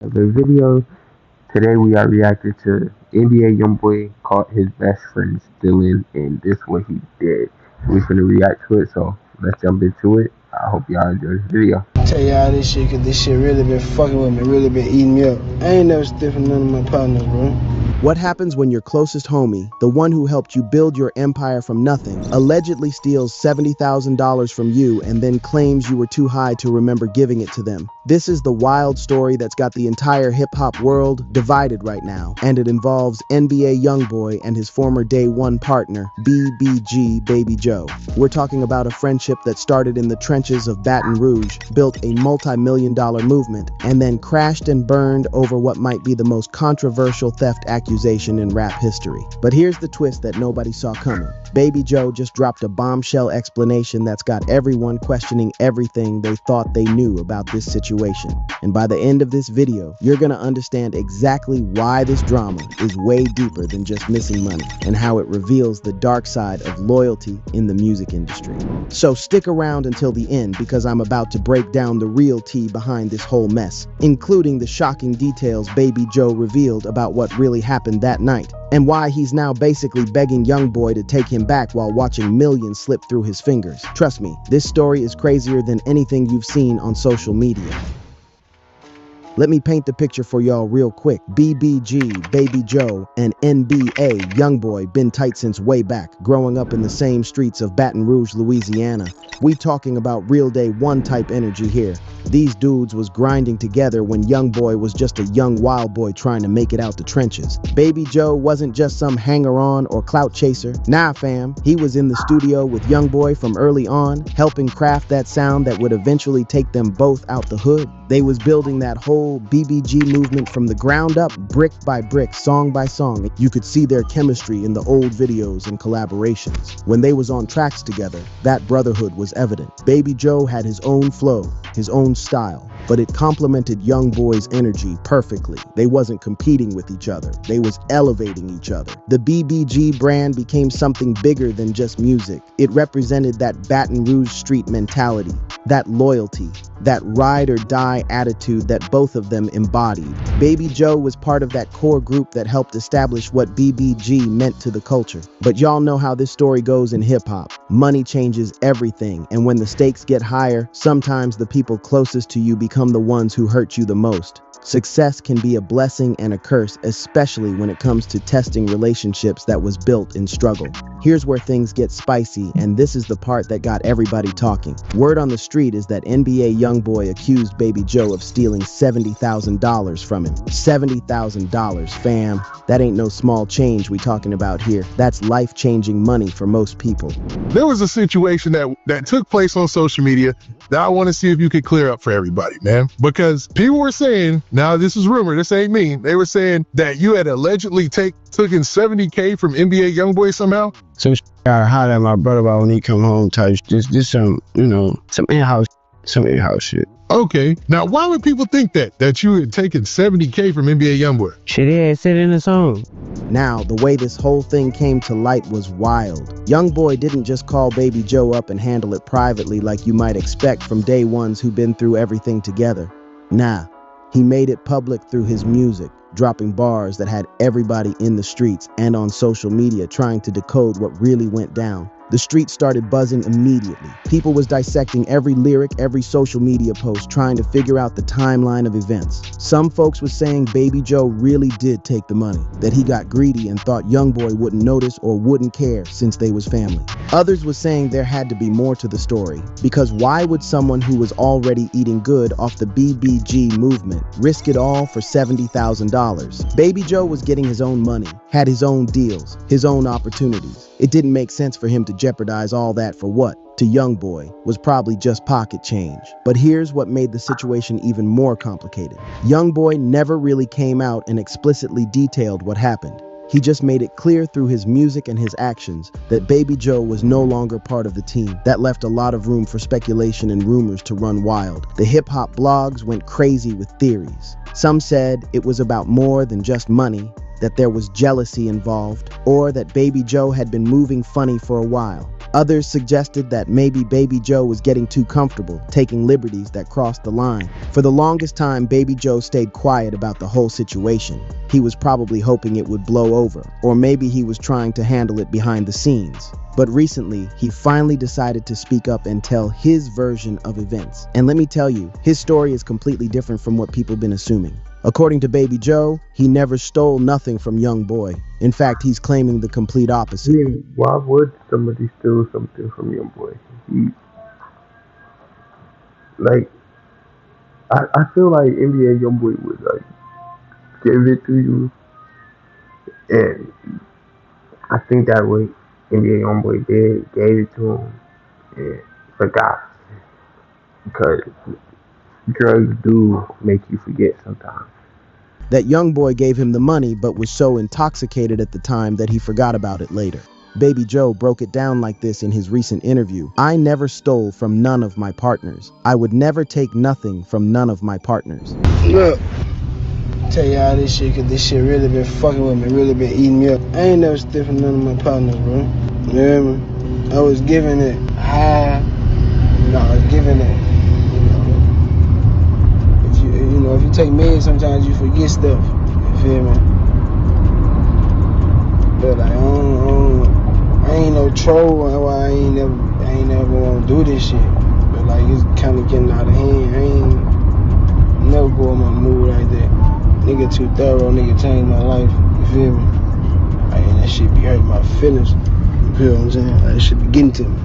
The video today we are reacting to NBA YoungBoy caught his best friend stealing, and this what he did. We're gonna react to it, so let's jump into it. I hope y'all enjoy this video. Tell y'all this shit, cause this shit really been fucking with me, really been eating me up. I ain't never stiff from none of my partners, bro. What happens when your closest homie, the one who helped you build your empire from nothing, allegedly steals $70,000 from you and then claims you were too high to remember giving it to them? This is the wild story that's got the entire hip-hop world divided right now, and it involves NBA YoungBoy and his former Day One partner, BBG Baby Joe. We're talking about a friendship that started in the trenches of Baton Rouge, built a multi-million-dollar movement, and then crashed and burned over what might be the most controversial theft accusation in rap history. But here's the twist that nobody saw coming. Baby Joe just dropped a bombshell explanation that's got everyone questioning everything they thought they knew about this situation. And by the end of this video, you're gonna understand exactly why this drama is way deeper than just missing money, and how it reveals the dark side of loyalty in the music industry. So stick around until the end, because I'm about to break down the real tea behind this whole mess, including the shocking details Baby Joe revealed about what really happened that night, and why he's now basically begging YoungBoy to take him back while watching millions slip through his fingers. Trust me, this story is crazier than anything you've seen on social media. Let me paint the picture for y'all real quick. BBG, Baby Joe, and NBA, YoungBoy, been tight since way back, growing up in the same streets of Baton Rouge, Louisiana. We talking about real Day One type energy here. These dudes was grinding together when YoungBoy was just a young wild boy trying to make it out the trenches. Baby Joe wasn't just some hanger-on or clout chaser. Nah fam, he was in the studio with YoungBoy from early on, helping craft that sound that would eventually take them both out the hood. They was building that whole BBG movement from the ground up, brick by brick, song by song. You could see their chemistry in the old videos and collaborations. When they was on tracks together, that brotherhood was evident. Baby Joe had his own flow, his own style, but it complemented YoungBoy's energy perfectly. They wasn't competing with each other, they was elevating each other. The BBG brand became something bigger than just music. It represented that Baton Rouge street mentality, that loyalty, that ride or die attitude that both of them embodied. Baby Joe was part of that core group that helped establish what BBG meant to the culture. But y'all know how this story goes in hip-hop. Money changes everything, and when the stakes get higher, sometimes the people closest to you become the ones who hurt you the most. Success can be a blessing and a curse, especially when it comes to testing relationships that was built in struggle. Here's where things get spicy, and this is the part that got everybody talking. Word on the street is that NBA YoungBoy accused Baby Joe of stealing $70,000 from him. $70,000, fam. That ain't no small change we talking about here. That's life-changing money for most people. There was a situation that took place on social media that I want to see if you could clear up for everybody, man. Because people were saying, now this is rumor, this ain't me, they were saying that you had allegedly taken $70K from NBA YoungBoy somehow. Some I holler at my brother about when he come home type. Just some, some in-house shit. Okay, now why would people think that you had taken $70K from NBA YoungBoy? Shit, he had said in the song. Now, the way this whole thing came to light was wild. YoungBoy didn't just call Baby Joe up and handle it privately like you might expect from day ones who been through everything together. Nah, he made it public through his music, dropping bars that had everybody in the streets and on social media trying to decode what really went down. The streets started buzzing immediately. People was dissecting every lyric, every social media post, trying to figure out the timeline of events. Some folks was saying Baby Joe really did take the money, that he got greedy and thought YoungBoy wouldn't notice or wouldn't care since they was family. Others was saying there had to be more to the story, because why would someone who was already eating good off the BBG movement risk it all for $70,000? Baby Joe was getting his own money, had his own deals, his own opportunities. It didn't make sense for him to jeopardize all that for what, to YoungBoy, was probably just pocket change. But here's what made the situation even more complicated. YoungBoy never really came out and explicitly detailed what happened. He just made it clear through his music and his actions that Baby Joe was no longer part of the team. That left a lot of room for speculation and rumors to run wild. The hip-hop blogs went crazy with theories. Some said it was about more than just money. that there was jealousy involved, or that Baby Joe had been moving funny for a while. Others suggested that maybe Baby Joe was getting too comfortable, taking liberties that crossed the line. For the longest time, Baby Joe stayed quiet about the whole situation. He was probably hoping it would blow over, or maybe he was trying to handle it behind the scenes. But recently, he finally decided to speak up and tell his version of events. And let me tell you, his story is completely different from what people have been assuming. According to Baby Joe, he never stole nothing from YoungBoy. In fact, he's claiming the complete opposite. I mean, why would somebody steal something from YoungBoy? He, like, I feel like NBA YoungBoy would like give it to you, and I think that what NBA YoungBoy did, gave it to him, and forgot, because drugs do make you forget sometimes. That YoungBoy gave him the money but was so intoxicated at the time that he forgot about it later. Baby Joe broke it down like this in his recent interview. "I never stole from none of my partners. I would never take nothing from none of my partners." Look, tell y'all this shit, cause this shit really been fucking with me, really been eating me up. I ain't never steal from none of my partners, bro. You hear me? I was giving it high, I was giving it, if you take meds, sometimes you forget stuff, you feel me? But like, I ain't no troll, I ain't never wanna do this shit. But like, it's kinda getting out of hand. I ain't never go in my mood like that. Nigga too thorough, nigga changed my life, you feel me? Like, and that shit be hurting my feelings, you feel what I'm saying? Like, that shit be getting to me.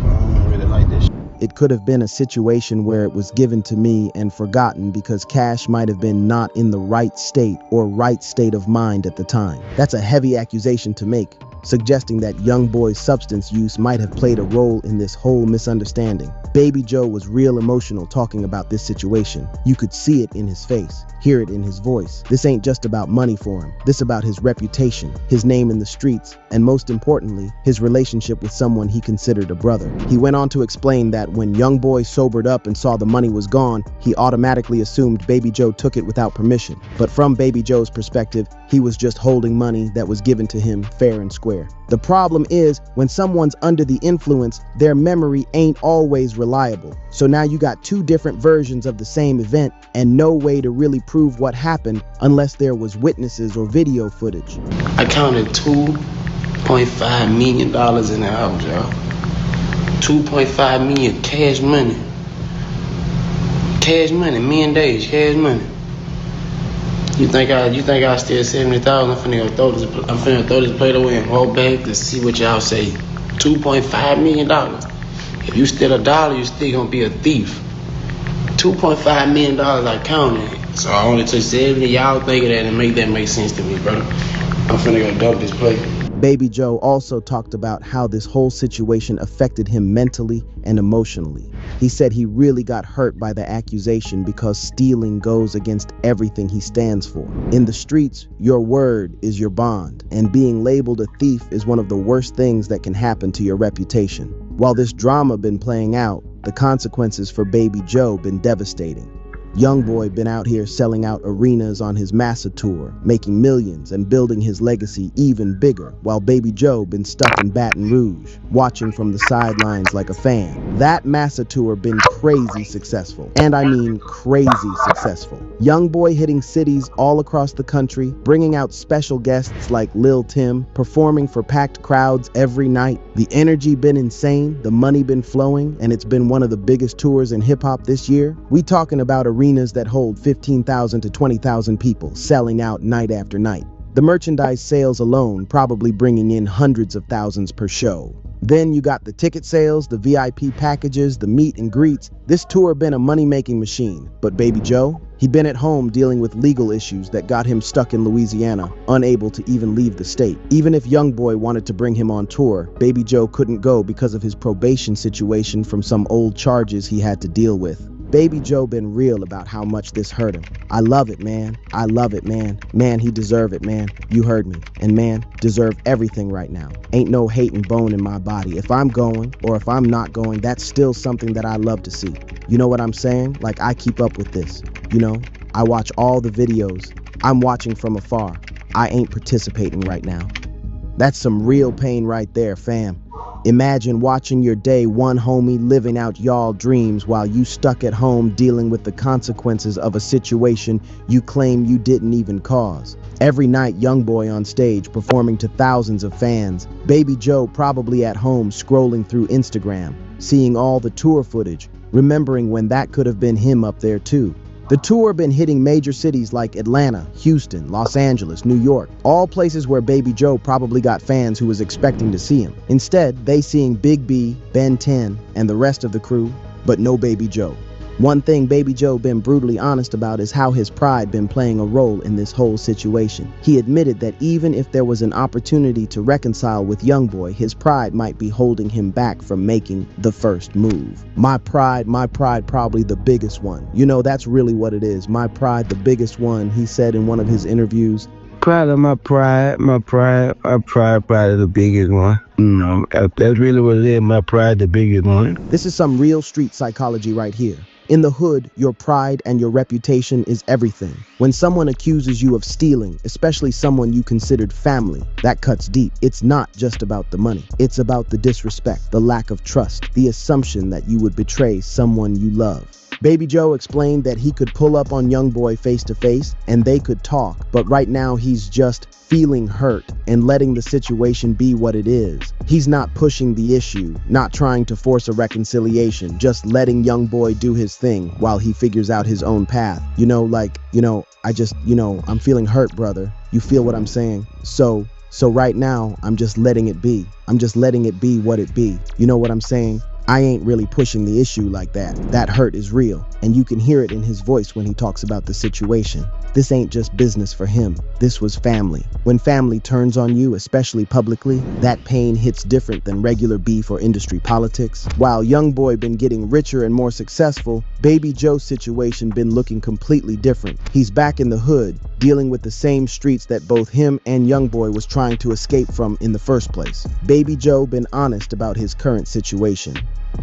So I don't really like that shit. It could have been a situation where it was given to me and forgotten because Cash might have been not in the right state or right state of mind at the time. That's a heavy accusation to make, suggesting that YoungBoy's substance use might have played a role in this whole misunderstanding. Baby Joe was real emotional talking about this situation. You could see it in his face, hear it in his voice. This ain't just about money for him. This about his reputation, his name in the streets, and most importantly, his relationship with someone he considered a brother. He went on to explain that when YoungBoy sobered up and saw the money was gone, he automatically assumed Baby Joe took it without permission. But from Baby Joe's perspective, he was just holding money that was given to him fair and square. The problem is, when someone's under the influence, their memory ain't always reliable. So now you got two different versions of the same event and no way to really prove what happened unless there was witnesses or video footage. I counted $2.5 million in the house, y'all. 2.5 million cash money. Cash money, million days, cash money. You think I steal 70,000? I'm finna throw this plate away and walk back to see what y'all say. $2.5 million. If you steal $1, you still gonna be a thief. $2.5 million I counted. So I only took 70. Y'all think of that and make that make sense to me, brother. I'm finna go dump this plate. Baby Joe also talked about how this whole situation affected him mentally and emotionally. He said he really got hurt by the accusation because stealing goes against everything he stands for. In the streets, your word is your bond, and being labeled a thief is one of the worst things that can happen to your reputation. While this drama been playing out, the consequences for Baby Joe been devastating. YoungBoy been out here selling out arenas on his Massa tour, making millions and building his legacy even bigger, while Baby Joe been stuck in Baton Rouge, watching from the sidelines like a fan. That Massa tour been crazy successful, and I mean crazy successful. YoungBoy hitting cities all across the country, bringing out special guests like Lil Tim, performing for packed crowds every night. The energy been insane, the money been flowing, and it's been one of the biggest tours in hip-hop this year. We talking about arenas that hold 15,000 to 20,000 people selling out night after night. The merchandise sales alone probably bringing in hundreds of thousands per show. Then you got the ticket sales, the VIP packages, the meet and greets. This tour been a money-making machine. But Baby Joe? He been at home dealing with legal issues that got him stuck in Louisiana, unable to even leave the state. Even if YoungBoy wanted to bring him on tour, Baby Joe couldn't go because of his probation situation from some old charges he had to deal with. Baby Joe been real about how much this hurt him. I love it, man. I love it, man. Man, he deserve it, man. You heard me. And man, deserve everything right now. Ain't no hate and bone in my body. If I'm going or if I'm not going, that's still something that I love to see. You know what I'm saying? Like, I keep up with this. You know, I watch all the videos. I'm watching from afar. I ain't participating right now. That's some real pain right there, fam. Imagine watching your day one homie living out y'all dreams while you stuck at home dealing with the consequences of a situation you claim you didn't even cause. Every night, YoungBoy on stage performing to thousands of fans. Baby Joe probably at home scrolling through Instagram, seeing all the tour footage, remembering when that could have been him up there too. The tour been hitting major cities like Atlanta, Houston, Los Angeles, New York, all places where Baby Joe probably got fans who was expecting to see him. Instead, they seeing Big B, Ben 10, and the rest of the crew, but no Baby Joe. One thing Baby Joe been brutally honest about is how his pride been playing a role in this whole situation. He admitted that even if there was an opportunity to reconcile with YoungBoy, his pride might be holding him back from making the first move. My pride probably the biggest one. You know, that's really what it is. My pride, the biggest one, he said in one of his interviews. Proud of pride is the biggest one. You know, that's really what it is. My pride, the biggest one. This is some real street psychology right here. In the hood, your pride and your reputation is everything. When someone accuses you of stealing, especially someone you considered family, that cuts deep. It's not just about the money. It's about the disrespect, the lack of trust, the assumption that you would betray someone you love. Baby Joe explained that he could pull up on YoungBoy face to face and they could talk, but right now he's just feeling hurt and letting the situation be what it is. He's not pushing the issue, not trying to force a reconciliation, just letting YoungBoy do his thing while he figures out his own path. I'm feeling hurt, brother. You feel what I'm saying? So right now, I'm just letting it be. I'm just letting it be what it be. You know what I'm saying? I ain't really pushing the issue like that. That hurt is real, and you can hear it in his voice when he talks about the situation. This ain't just business for him. This was family. When family turns on you, especially publicly, that pain hits different than regular beef or industry politics. While YoungBoy been getting richer and more successful, Baby Joe's situation been looking completely different. He's back in the hood, dealing with the same streets that both him and YoungBoy was trying to escape from in the first place. Baby Joe been honest about his current situation.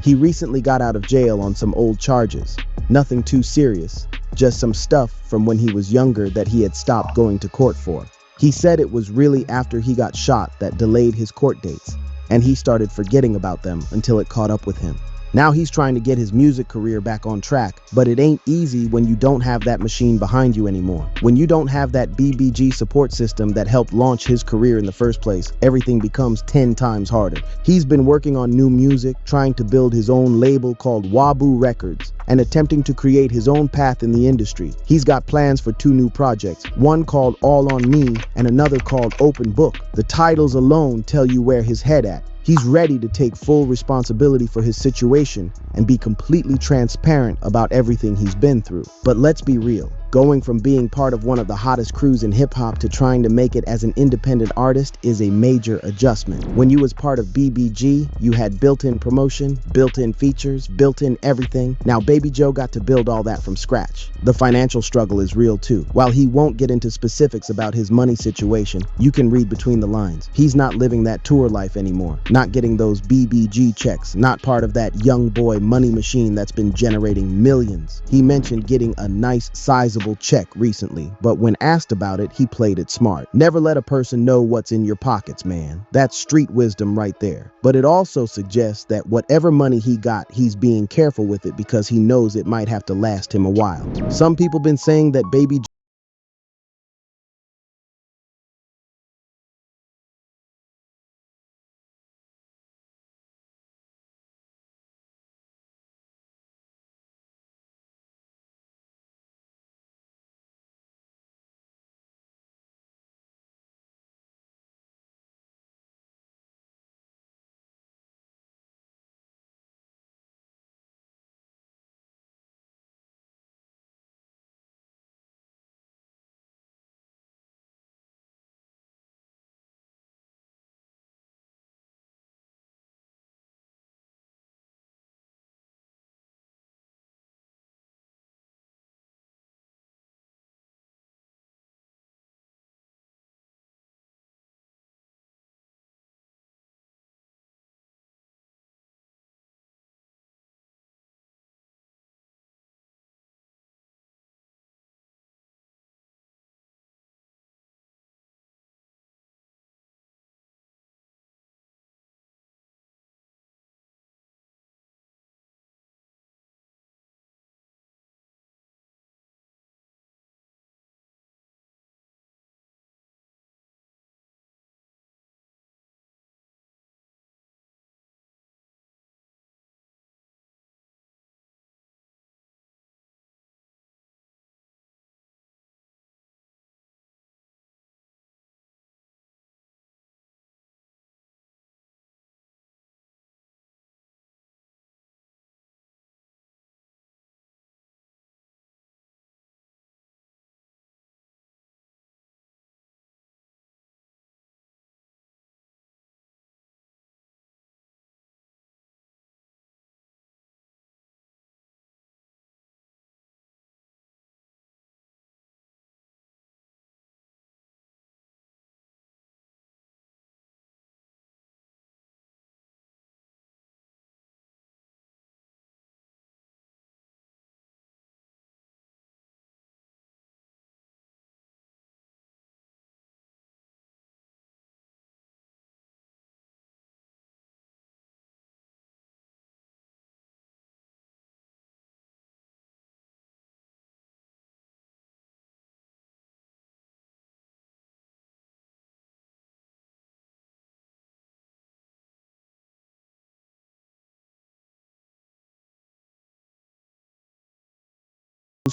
He recently got out of jail on some old charges. Nothing too serious, just some stuff from when he was younger that he had stopped going to court for. He said it was really after he got shot that delayed his court dates, and he started forgetting about them until it caught up with him. Now he's trying to get his music career back on track, but it ain't easy when you don't have that machine behind you anymore. When you don't have that BBG support system that helped launch his career in the first place, everything becomes 10 times harder. He's been working on new music, trying to build his own label called Waboo Records, and attempting to create his own path in the industry. He's got plans for 2 new projects, one called All on Me and another called Open Book. The titles alone tell you where his head at. He's ready to take full responsibility for his situation and be completely transparent about everything he's been through. But let's be real. Going from being part of one of the hottest crews in hip-hop to trying to make it as an independent artist is a major adjustment. When you was part of BBG, you had built-in promotion, built-in features, built-in everything. Now Baby Joe got to build all that from scratch. The financial struggle is real too. While he won't get into specifics about his money situation, you can read between the lines. He's not living that tour life anymore, not getting those BBG checks, not part of that YoungBoy money machine that's been generating millions. He mentioned getting a nice, sizable check recently, but when asked about it, he played it smart. Never let a person know what's in your pockets, man. That's street wisdom right there. But it also suggests that whatever money he got, he's being careful with it because he knows it might have to last him a while. Some people been saying that Baby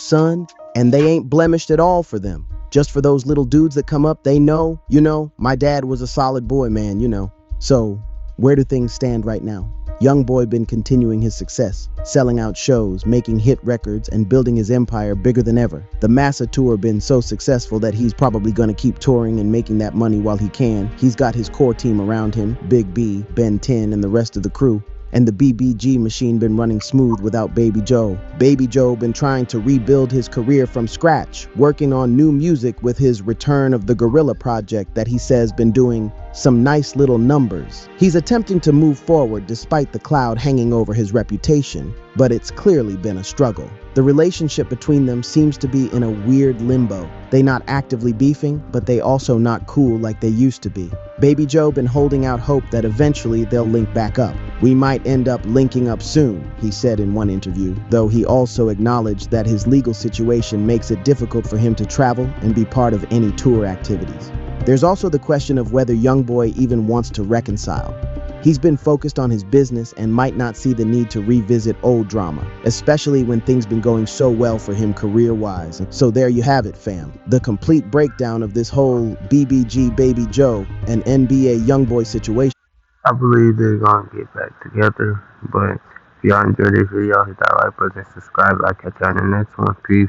son, and they ain't blemished at all for them. Just for those little dudes that come up, they know, my dad was a solid boy, man. So, where do things stand right now? YoungBoy been continuing his success, selling out shows, making hit records, and building his empire bigger than ever. The Massa tour been so successful that he's probably gonna keep touring and making that money while he can. He's got his core team around him, Big B, Ben 10, and the rest of the crew. And the BBG machine been running smooth without Baby Joe. Baby Joe been trying to rebuild his career from scratch, working on new music with his Return of the Gorilla project that he says been doing some nice little numbers. He's attempting to move forward despite the cloud hanging over his reputation, but it's clearly been a struggle. The relationship between them seems to be in a weird limbo. They not actively beefing, but they also not cool like they used to be. Baby Joe been holding out hope that eventually they'll link back up. We might end up linking up soon, he said in one interview, though he also acknowledged that his legal situation makes it difficult for him to travel and be part of any tour activities. There's also the question of whether YoungBoy even wants to reconcile. He's been focused on his business and might not see the need to revisit old drama, especially when things been going so well for him career-wise. So there you have it, fam. The complete breakdown of this whole BBG Baby Joe and NBA YoungBoy situation. I believe they're gonna get back together, but if y'all enjoyed this video, hit that like button, subscribe, I'll catch y'all in the next one. Peace.